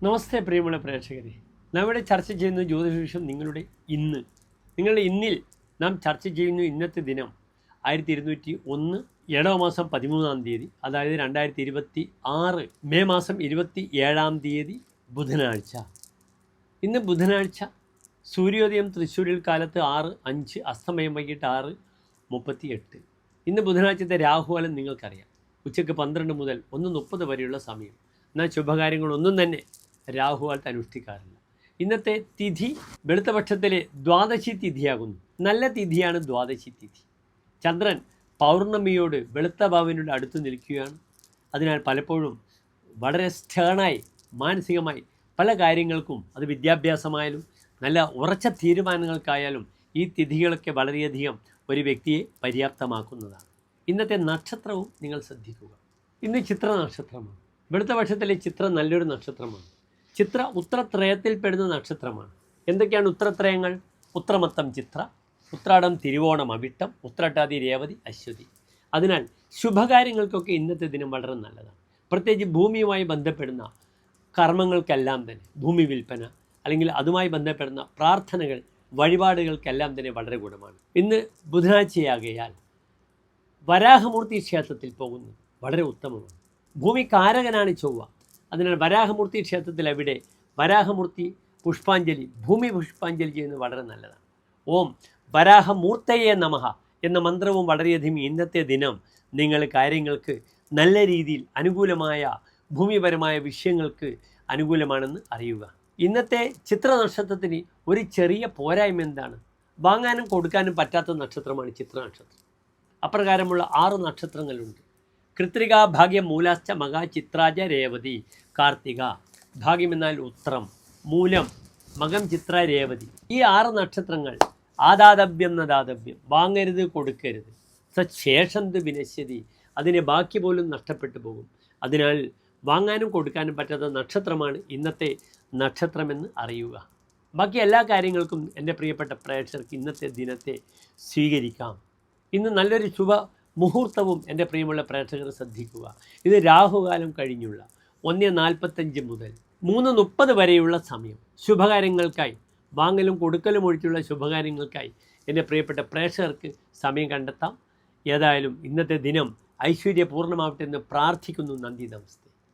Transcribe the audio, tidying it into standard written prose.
നമസ്തേ പ്രിയമുള്ള പ്രേക്ഷകരെ, നാം ഇവിടെ ചർച്ച ചെയ്യുന്ന ജ്യോതിഷം നിങ്ങളുടെ ഇന്നിൽ നാം ചർച്ച ചെയ്യുന്ന ഇന്നത്തെ ദിനം 1201 7 മാസം 13-ാം തീയതി, അതായത് 2026 മെയ് മാസം 27-ാം തീയതി ബുധനാഴ്ച. ഇന്ന് ബുധനാഴ്ച സൂര്യോദയം തൃശ്ശൂരിൽ കാലത്ത് 6:05, അസ്തമയം വൈകിട്ട് 6:38. ഇന്ന് ബുധനാഴ്ചത്തെ രാഹുകാലം നിങ്ങൾക്കറിയാം, ഉച്ചയ്ക്ക് 12 മുതൽ 1:30 വരെയുള്ള സമയം. എന്നാൽ ശുഭകാര്യങ്ങളൊന്നും തന്നെ രാഹുകാലത്ത് അനുഷ്ഠിക്കാറില്ല. ഇന്നത്തെ തിഥി വെളുത്തപക്ഷത്തിലെ ദ്വാദശി തിഥിയാകുന്നു. നല്ല തിഥിയാണ് ദ്വാദശി തിഥി. ചന്ദ്രൻ പൗർണമിയോട് വെളുത്ത ഭാവനോട് അടുത്ത് നിൽക്കുകയാണ്. അതിനാൽ പലപ്പോഴും വളരെ സ്റ്റേണായി മാനസികമായി പല കാര്യങ്ങൾക്കും, അത് വിദ്യാഭ്യാസമായാലും നല്ല ഉറച്ച തീരുമാനങ്ങൾക്കായാലും ഈ തിഥികളൊക്കെ വളരെയധികം ഒരു വ്യക്തിയെ പര്യാപ്തമാക്കുന്നതാണ്. ഇന്നത്തെ നക്ഷത്രവും നിങ്ങൾ ശ്രദ്ധിക്കുക. ഇന്ന് ചിത്ര നക്ഷത്രമാണ്. വെളുത്തപക്ഷത്തിലെ ചിത്ര നല്ലൊരു നക്ഷത്രമാണ്. ചിത്ര ഉത്രത്രയത്തിൽപ്പെടുന്ന നക്ഷത്രമാണ്. എന്തൊക്കെയാണ് ഉത്രത്രയങ്ങൾ? ഉത്രമത്തം ചിത്ര, ഉത്രാടം തിരുവോണം അവിട്ടം, ഉത്രട്ടാതി രേവതി അശ്വതി. അതിനാൽ ശുഭകാര്യങ്ങൾക്കൊക്കെ ഇന്നത്തെ ദിനം വളരെ നല്ലതാണ്. പ്രത്യേകിച്ച് ഭൂമിയുമായി ബന്ധപ്പെടുന്ന കർമ്മങ്ങൾക്കെല്ലാം തന്നെ, ഭൂമി വിൽപ്പന അല്ലെങ്കിൽ അതുമായി ബന്ധപ്പെടുന്ന പ്രാർത്ഥനകൾ, വഴിപാടുകൾക്കെല്ലാം തന്നെ വളരെ ഗുണമാണ്. ഇന്ന് ബുധനാഴ്ചയാകയാൽ വരാഹമൂർത്തി ക്ഷേത്രത്തിൽ പോകുന്നത് വളരെ ഉത്തമമാണ്. ഭൂമി കാരകനാണ് ചൊവ്വ. അതിനാൽ വരാഹമൂർത്തി ക്ഷേത്രത്തിൽ അവിടെ വരാഹമൂർത്തി പുഷ്പാഞ്ജലി, ഭൂമി പുഷ്പാഞ്ജലി ചെയ്യുന്നത് വളരെ നല്ലതാണ്. ഓം വരാഹമൂർത്തയെ നമഃ എന്ന മന്ത്രവും വളരെയധികം ഇന്നത്തെ ദിനം നിങ്ങൾ കാര്യങ്ങൾക്ക് നല്ല രീതിയിൽ അനുകൂലമായ ഭൂമിപരമായ വിഷയങ്ങൾക്ക് അനുകൂലമാണെന്ന് അറിയുക. ഇന്നത്തെ ചിത്ര നക്ഷത്രത്തിന് ഒരു ചെറിയ പോരായ്മ എന്താണ്? വാങ്ങാനും കൊടുക്കാനും പറ്റാത്ത നക്ഷത്രമാണ് ചിത്ര നക്ഷത്രം. അപ്രകാരമുള്ള 6 നക്ഷത്രങ്ങളുണ്ട്. കൃത്രിക, ഭാഗ്യം, മൂലാശ്ച, മക, ചിത്രാജ, രേവതി, കാർത്തിക. ഭാഗ്യം എന്നാൽ ഉത്രം, മൂലം, മകം, ചിത്ര, രേവതി. ഈ 6 നക്ഷത്രങ്ങൾ ആദാതവ്യം നദാതവ്യം, വാങ്ങരുത് കൊടുക്കരുത്. സശേഷന്ത് വിനശ്യതി, അതിനെ ബാക്കി പോലും നഷ്ടപ്പെട്ടു പോകും. അതിനാൽ വാങ്ങാനും കൊടുക്കാനും പറ്റാത്ത നക്ഷത്രമാണ് ഇന്നത്തെ നക്ഷത്രമെന്ന് അറിയുക. ബാക്കി എല്ലാ കാര്യങ്ങൾക്കും എൻ്റെ പ്രിയപ്പെട്ട പ്രേക്ഷകർക്ക് ഇന്നത്തെ ദിനത്തെ സ്വീകരിക്കാം. ഇന്ന് നല്ലൊരു ശുഭ മുഹൂർത്തവും എൻ്റെ പ്രിയമുള്ള പ്രേക്ഷകർ ശ്രദ്ധിക്കുക. ഇത് രാഹുകാലം കഴിഞ്ഞുള്ള 1:45 മുതൽ 3:30 വരെയുള്ള സമയം. ശുഭകാര്യങ്ങൾക്കായി, വാങ്ങലും കൊടുക്കലും ഒഴിച്ചുള്ള ശുഭകാര്യങ്ങൾക്കായി എൻ്റെ പ്രിയപ്പെട്ട പ്രേക്ഷകർക്ക് സമയം കണ്ടെത്താം. ഏതായാലും ഇന്നത്തെ ദിനം ഐശ്വര്യപൂർണ്ണമാവട്ടെ എന്ന് പ്രാർത്ഥിക്കുന്നു. നന്ദി, നമസ്തേ.